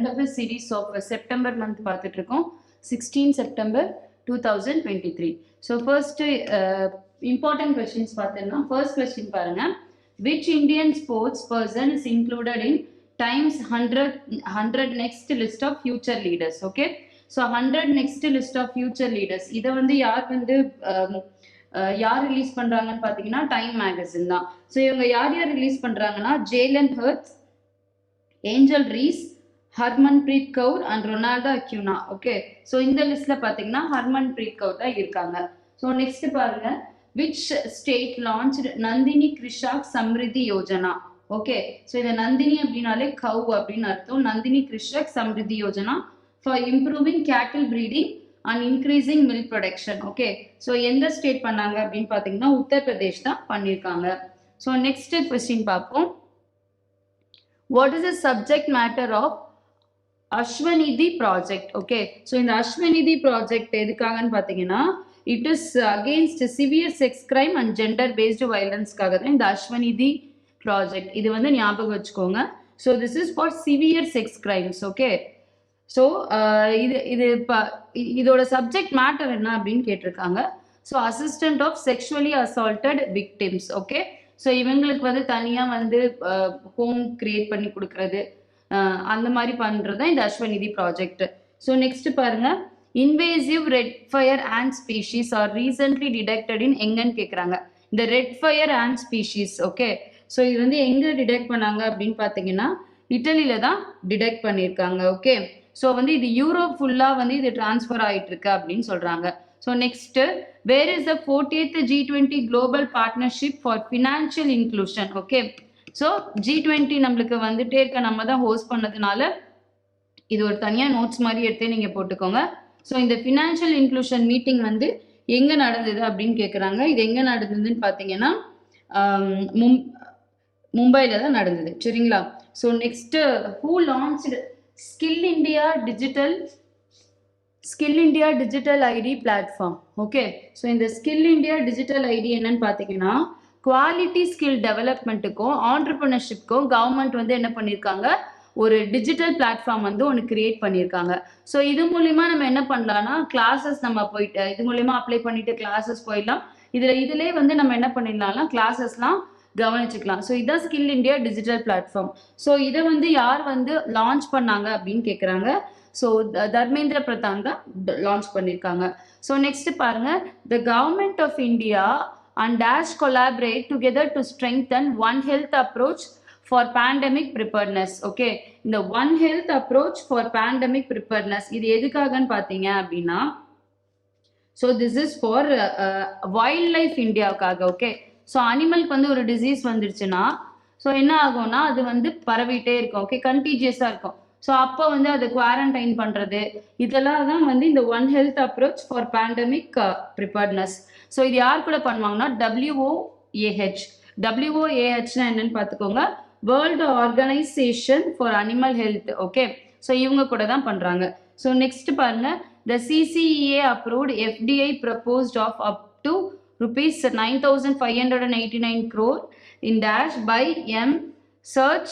affairs series of September month பார்த்துட்டு இருக்கோம். 16 September 2023. So first important questions பார்த்தோம்னா first question பாருங்க. Which Indian sports person is included in Times 100 next list of future leaders? Okay. So 100 next list of future leaders. இதை வந்து யார் release பண்றாங்கன்னு பாத்தீங்கன்னா time magazine தான். ஸோ இவங்க யார் ரிலீஸ் பண்றாங்கன்னா Jalen Hurts, Angel Reese, Harmanpreet Kaur and Ronaldo Acuña. Okay, so இந்த லிஸ்ட்ல பாத்தீங்கன்னா ஹர்மன்பிரீத் கவுர் தான் இருக்காங்க. ஸோ நெக்ஸ்ட் பாருங்க, which state launch Nandini Krishak Samriddhi Yojana. Okay, so இந்த நந்தினி அப்படின்னாலே கவ் அப்படின்னு அர்த்தம். Nandini Krishak Samriddhi Yojana for improving cattle breeding and increasing milk production. Okay, so எந்த ஸ்டேட் பண்ணாங்க அப்படின்னு பார்த்தீங்கன்னா உத்தரப்பிரதேஷ் தான் பண்ணியிருக்காங்க. ஸோ நெக்ஸ்ட் கொஸ்டின் பார்ப்போம். What is the subject matter of Ashwanidhi project? Okay, so இந்த அஸ்வநிதி ப்ராஜெக்ட் எதுக்காகன்னு பார்த்தீங்கன்னா it is against severe sex crime and gender based வயலன்ஸ்க்காக தான் இந்த அஸ்வநிதி ப்ராஜெக்ட். இது வந்து ஞாபகம் வச்சுக்கோங்க. So this is for severe sex crimes. Okay, so இதோட சப்ஜெக்ட் மேட்டர் என்ன அப்படின்னு கேட்டிருக்காங்க. So assistant of sexually assaulted victims. Okay, so இவங்களுக்கு வந்து தனியாக வந்து ஹோம் கிரியேட் பண்ணி கொடுக்கறது, அந்த மாதிரி பண்ணுறது தான் இந்த அஸ்வநிதி ப்ராஜெக்ட். ஸோ நெக்ஸ்ட் பாருங்க, invasive red fire ant species are recently detected in எங்கன்னு கேட்குறாங்க. இந்த red fire ant species. Okay, so இது வந்து எங்கே டிடெக்ட் பண்ணாங்க அப்படின்னு பார்த்தீங்கன்னா இட்டலியில தான் டிடெக்ட் பண்ணியிருக்காங்க. ஓகே, ஸோ வந்து இது யூரோப் ஃபுல்லாக வந்து இது டிரான்ஸ்ஃபர் ஆகிட்டு இருக்கு அப்படின்னு சொல்கிறாங்க. So next, where is the 40th G20 global partnership for financial inclusion? Okay, so G20 நம்மளுக்கு வந்துட்டே இருக்க, நம்ம தான் ஹோஸ்ட் பண்ணதுனால இது ஒரு தனியாக நோட்ஸ் மாதிரி எடுத்து நீங்கள் போட்டுக்கோங்க. ஸோ இந்த ஃபினான்ஷியல் இன்க்ளூஷன் மீட்டிங் வந்து எங்கே நடந்தது அப்படின்னு கேட்குறாங்க. இது எங்கே நடந்ததுன்னு பார்த்தீங்கன்னா மும்பையில் தான் நடந்தது. சரிங்களா? So next, who launched Skill India Digital ID platform. Okay, so இந்த Skill India Digital ID என்னன்னு பார்த்தீங்கன்னா குவாலிட்டி ஸ்கில் டெவலப்மெண்ட்டுக்கும் ஆண்டர்பிரினர்ஷிப்க்கும் கவர்மெண்ட் வந்து என்ன பண்ணியிருக்காங்க, ஒரு டிஜிட்டல் பிளாட்ஃபார்ம் வந்து ஒன்று கிரியேட் பண்ணியிருக்காங்க. ஸோ இது மூலிமா நம்ம என்ன பண்ணலாம்னா கிளாஸஸ் நம்ம போயிட்டு இது மூலிமா அப்ளை பண்ணிட்டு கிளாஸஸ் போயிடலாம். இதிலே வந்து நம்ம என்ன பண்ணிடலாம்னா கிளாஸஸ்லாம் கவனிச்சுக்கலாம். ஸோ இதான் skill India digital platform. So இதை வந்து யார் வந்து லான்ச் பண்ணாங்க அப்படின்னு கேட்குறாங்க. ஸோ தர்மேந்திர பிரதான் தான் லான்ச் பண்ணியிருக்காங்க. ஸோ நெக்ஸ்ட் பாருங்க, the government of India and dash collaborate together to strengthen one health approach for pandemic preparedness. Okay, இந்த one health approach for pandemic preparedness இது எதுக்காகன்னு பார்த்தீங்க அப்படின்னா so this is for wildlife இந்தியாவுக்காக. Okay, so அனிமலுக்கு வந்து ஒரு disease வந்துருச்சுன்னா ஸோ என்ன ஆகும்னா அது வந்து பரவிட்டே இருக்கும். ஓகே, கண்டீஜியஸாக இருக்கும். ஸோ அப்போ வந்து அதை குவாரண்டைன் பண்ணுறது இதெல்லாம் தான் வந்து இந்த one health approach for pandemic preparedness. So இது யார் கூட பண்ணுவாங்கன்னா WOAHனா என்னன்னு பார்த்துக்கோங்க, world organisation for animal health. Okay, so இவங்க கூட தான் பண்ணுறாங்க. ஸோ நெக்ஸ்ட் பாருங்க, த CCEA approved FDI proposed of up to rupees 9,589 crore in dash by M Search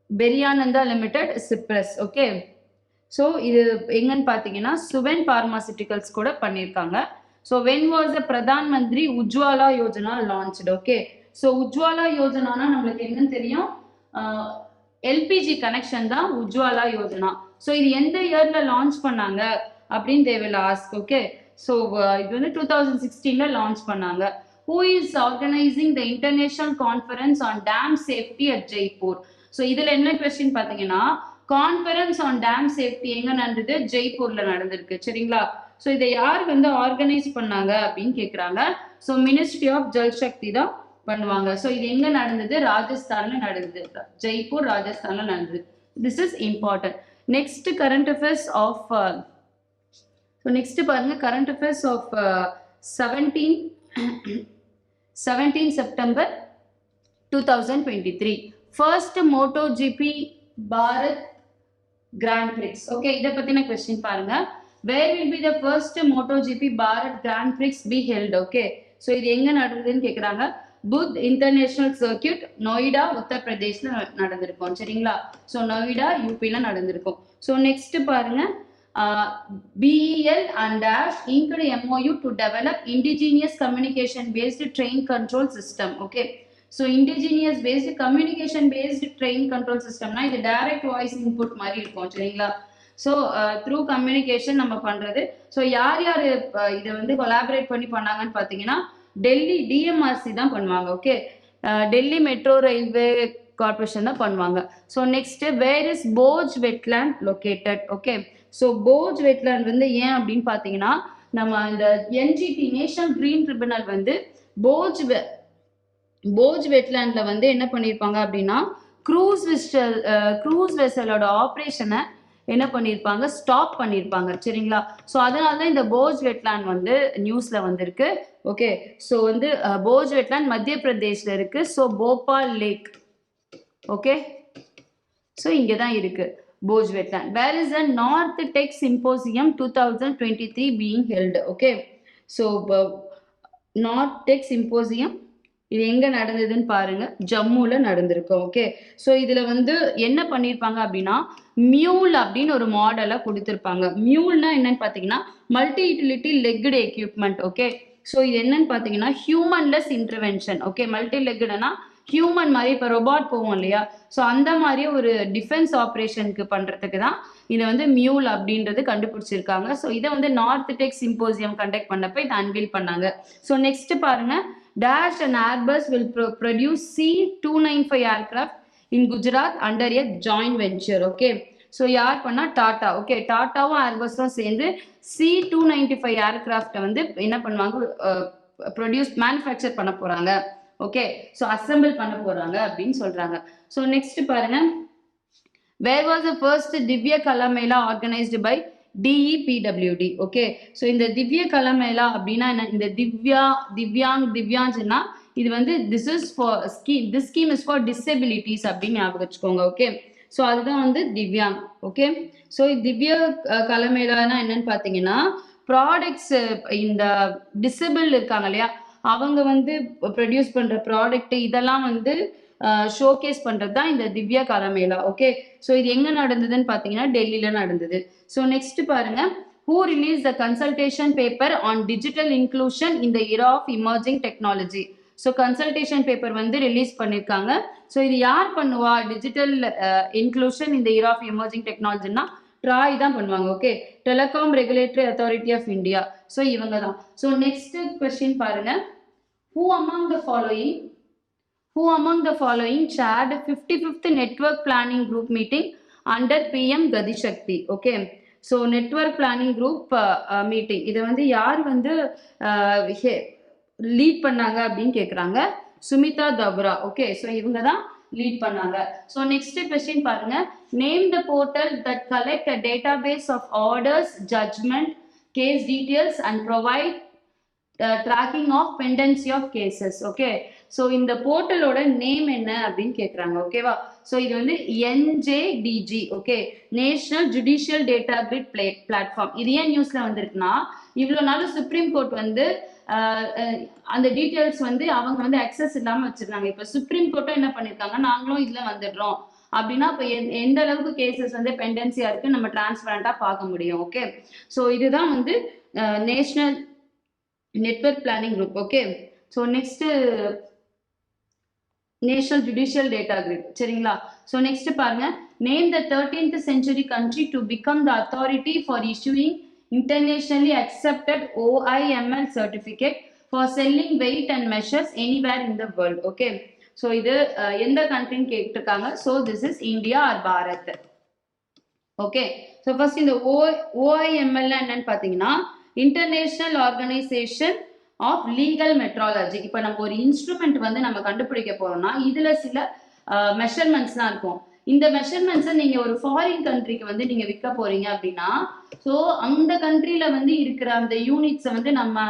Beryananda Limited Cyprus. Okay, so இது எங்கன்னு பார்த்தீங்கன்னா சுவென் பார்மாசிட்டிகல்ஸ் கூட பண்ணியிருக்காங்க. So when was the Pradhan Mantri Ujjwala Yojana launched? Okay, so Ujjwala யோஜனானா நம்மளுக்கு என்னன்னு தெரியும், LPG கனெக்ஷன் தான் உஜ்வாலா யோஜனா. ஸோ இது எந்த இயர்ல லான்ச் பண்ணாங்க அப்படின்னு they will ask. Okay, so இது வந்து 2016ல லான்ச் பண்ணாங்க. Who is organising the international conference on dam safety at Jaipur? So இதில் என்ன கொஸ்டின் பார்த்தீங்கன்னா கான்ஃபரன்ஸ் ஆன் டேம் சேஃப்டி எங்கே நடந்தது? ஜெய்ப்பூர்ல நடந்திருக்கு. சரிங்களா? ஸோ இதை யார் வந்து ஆர்கனைஸ் பண்ணாங்க அப்படின்னு கேட்குறாங்க. So ministry of Jal Shakti தான் பண்ணுவாங்க. ஸோ இது எங்கே நடந்தது? ராஜஸ்தான்ல நடந்தது. ஜெய்ப்பூர் ராஜஸ்தான்ல நடந்தது. This is important. Next current affairs of so next பாருங்க, current affairs of 17 September 2023. First MotoGP Bharat grand prix. Okay, இதை பத்தின கொஸ்டின் பாருங்க. Where will be the first MotoGP Bharat grand prix be held? Okay, so இது எங்க நடந்ததுன்னு கேட்குறாங்க. புத் international circuit Noida உத்தரப்பிரதேஷ்ல நடந்திருக்கும் சரிங்களா. ஸோ நொய்டா யூபியில் நடந்திருக்கும். ஸோ நெக்ஸ்ட் பாருங்க, BEL and Dash inked MOU to develop indigenous communication based train control system. Okay, so indigenous based communication based train control system na இது direct voice input மாதிரி இருக்கும் சரிங்களா. So through communication நம்ம பண்றது. So யார் யார் இதை வந்து கொலாபரேட் பண்ணி பண்ணாங்கன்னு பார்த்தீங்கன்னா டெல்லி DMRC தான் பண்ணுவாங்க. Okay, Delhi metro railway corporation தான் பண்ணுவாங்க. So next, where is Bhoj wetland located. Okay, so Bhoj wetland வந்து ஏன் அப்படின்னு பார்த்தீங்கன்னா நம்ம இந்த NGT நேஷனல் கிரீன் ட்ரிபியூனல் வந்து போஜ் வெட்லேண்ட்ல வந்து என்ன பண்ணியிருப்பாங்க அப்படின்னா க்ரூஸ் வெசலோட ஆப்ரேஷனை என்ன பண்ணியிருப்பாங்க, ஸ்டாப் பண்ணியிருப்பாங்க சரிங்களா. ஸோ அதனால தான் இந்த போஜ் வெட்லேண்ட் வந்து நியூஸ்ல வந்திருக்கு. ஓகே, ஸோ வந்து போஜ் வெட்லேண்ட் மத்திய பிரதேஷ்ல இருக்கு. So Bhopal lake. Okay, so இங்கே தான் இருக்கு Bhoj wetland. Where is the north tech symposium 2023 being held. Okay, so north tech symposium இது எங்க நடந்ததுன்னு பாருங்க, ஜம்முல நடந்திருக்கும். ஓகே, ஸோ இதுல வந்து என்ன பண்ணியிருப்பாங்க அப்படின்னா மியூல் அப்படின்னு ஒரு மாடலை கொடுத்துருப்பாங்க. மியூல்னா என்னன்னு பார்த்தீங்கன்னா multi utility legged equipment. Okay, so இது என்னன்னு பார்த்தீங்கன்னா ஹியூமன்லெஸ் இன்டர்வென்ஷன். ஓகே, மல்டி லெக்டுனா ஹியூமன் மாதிரி இப்போ ரொபாட் போவோம் இல்லையா, ஸோ அந்த மாதிரி ஒரு டிஃபென்ஸ் ஆப்ரேஷனுக்கு பண்ணுறதுக்கு தான் இதை வந்து மியூல் அப்படின்றது கண்டுபிடிச்சிருக்காங்க. ஸோ இதை வந்து நார்த் டெக் சிம்போசியம் கண்டக்ட் பண்ணப்போ இதை அன்வீல் பண்ணாங்க. ஸோ நெக்ஸ்ட் பாருங்க, Dash and Airbus will produce C295 aircraft in Gujarat under a joint venture. Okay, so யார் பண்ணா டாடா. ஓகே, டாட்டாவும் ஏர்பஸும் சேர்ந்து C295 ஏர்கிராஃப்டை வந்து என்ன பண்ணுவாங்க, மேனுஃபேக்சர் பண்ண போறாங்க. ஓகே, ஸோ அசம்பிள் பண்ண போறாங்க அப்படின்னு சொல்றாங்க. ஸோ நெக்ஸ்ட் பாருங்க, where was the first Divya Kala Mela organized by DEPWD. Okay, so இந்த திவ்ய கலமேளா அப்படின்னா என்ன, இந்த திவ்யாஞ்சுன்னா இது வந்து this scheme is for disabilities அப்படின்னு ஞாபகம் வச்சுக்கோங்க. ஓகே, ஸோ அதுதான் வந்து திவ்யாங். ஓகே, ஸோ திவ்ய கலமேளானா என்னன்னு பார்த்தீங்கன்னா ப்ராடக்ட்ஸ், இந்த டிசபிள் இருக்காங்க இல்லையா அவங்க வந்து ப்ரொடியூஸ் பண்ற ப்ராடக்ட் இதெல்லாம் வந்து ஷோகேஸ் பண்றது தான் இந்த திவ்யா கலமேளா. ஓகே, ஸோ இது எங்க நடந்ததுன்னு பார்த்தீங்கன்னா டெல்லியில நடந்தது. ஸோ நெக்ஸ்ட் பாருங்க, who released the consultation paper on digital inclusion in the era of emerging technology. So consultation paper வந்து ரிலீஸ் பண்ணியிருக்காங்க. ஸோ இது யார் பண்ணுவா, டிஜிட்டல் இன்க்ளூஷன் இந்த இயர் ஆஃப் எமர்ஜிங் டெக்னாலஜினா ட்ராய் தான் பண்ணுவாங்க. Okay, Telecom Regulatory Authority of India. So இவங்க தான். ஸோ நெக்ஸ்ட் கொஸ்டின் பாருங்க, who among the following chaired 55th network planning group meeting under PM Gati Shakti. Okay, so network planning group meeting இதை வந்து யார் வந்து lead பண்ணாங்க அப்படின்னு கேட்குறாங்க, சுமிதா தவ்ரா. ஓகே, ஸோ இவங்க தான் லீட் பண்ணாங்க. ஸோ நெக்ஸ்ட் கொஸ்டின் பாருங்க, name the portal that collect a database of orders, judgment, case details and provide tracking of pendency of cases. Okay, so இந்த போர்ட்டலோட நேம் என்ன அப்படின்னு கேட்குறாங்க. ஓகேவா, ஸோ இது வந்து NJDG. Okay, national judicial data grid platform. இது ஏன் நியூஸ்ல வந்திருக்குன்னா இவ்வளோ நாள் சுப்ரீம் கோர்ட் வந்து அந்த டீட்டெயில்ஸ் வந்து அவங்க வந்து அக்சஸ் இல்லாமல் வச்சிருந்தாங்க. இப்போ சுப்ரீம் கோர்ட்டும் என்ன பண்ணியிருக்காங்க, நாங்களும் இதில் வந்துடுறோம் அப்படின்னா இப்போ எந்த அளவுக்கு கேசஸ் வந்து பெண்டன்சியா இருக்கு நம்ம டிரான்ஸ்பரண்டா பார்க்க முடியும். ஓகே, ஸோ இதுதான் வந்து national network planning group. Okay, so next national judicial data grid சரிங்களா. ஸோ நெக்ஸ்ட் பாருங்க, name the 13th century country to become the authority for issuing internationally accepted OIML certificate for selling weight and measures anywhere in the world. Okay, so இது எந்த கண்ட்ரின்னு கேட்டிருக்காங்க. So this is India or Bharat. Okay, so first இந்த OIML என்னன்னு பார்த்தீங்கன்னா international organisation of legal metrology. இப்போ நம்ம ஒரு இன்ஸ்ட்ருமெண்ட் வந்து நம்ம கண்டுபிடிக்க போறோம்னா இதுல சில மெஷர்மெண்ட்ஸ் தான் இருக்கும். இந்த மெஷர்மெண்ட்ஸை நீங்க ஒரு ஃபாரின் கண்ட்ரிக்கு வந்து நீங்க விற்க போறீங்க அப்படின்னா ஸோ அந்த கண்ட்ரில வந்து இருக்கிற அந்த யூனிட்ஸை வந்து நம்ம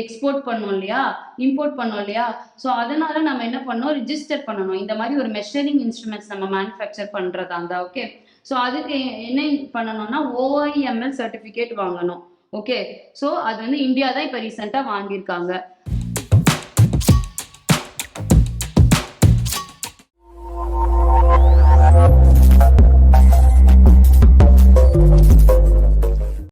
எக்ஸ்போர்ட் பண்ணோம் இல்லையா, இம்போர்ட் பண்ணோம் இல்லையா, ஸோ அதனால நம்ம என்ன பண்ணோம், ரிஜிஸ்டர் பண்ணணும். இந்த மாதிரி ஒரு மெஷரிங் இன்ஸ்ட்ருமெண்ட்ஸ் நம்ம மேனுஃபேக்சர் பண்றதா இருந்தா. ஓகே, ஸோ அதுக்கு என்ன பண்ணணும்னா OIML சர்டிஃபிகேட் வாங்கணும். ஓகே, ஸோ அது வந்து இந்தியா தான் இப்போ ரீசெண்டாக வாங்கியிருக்காங்க.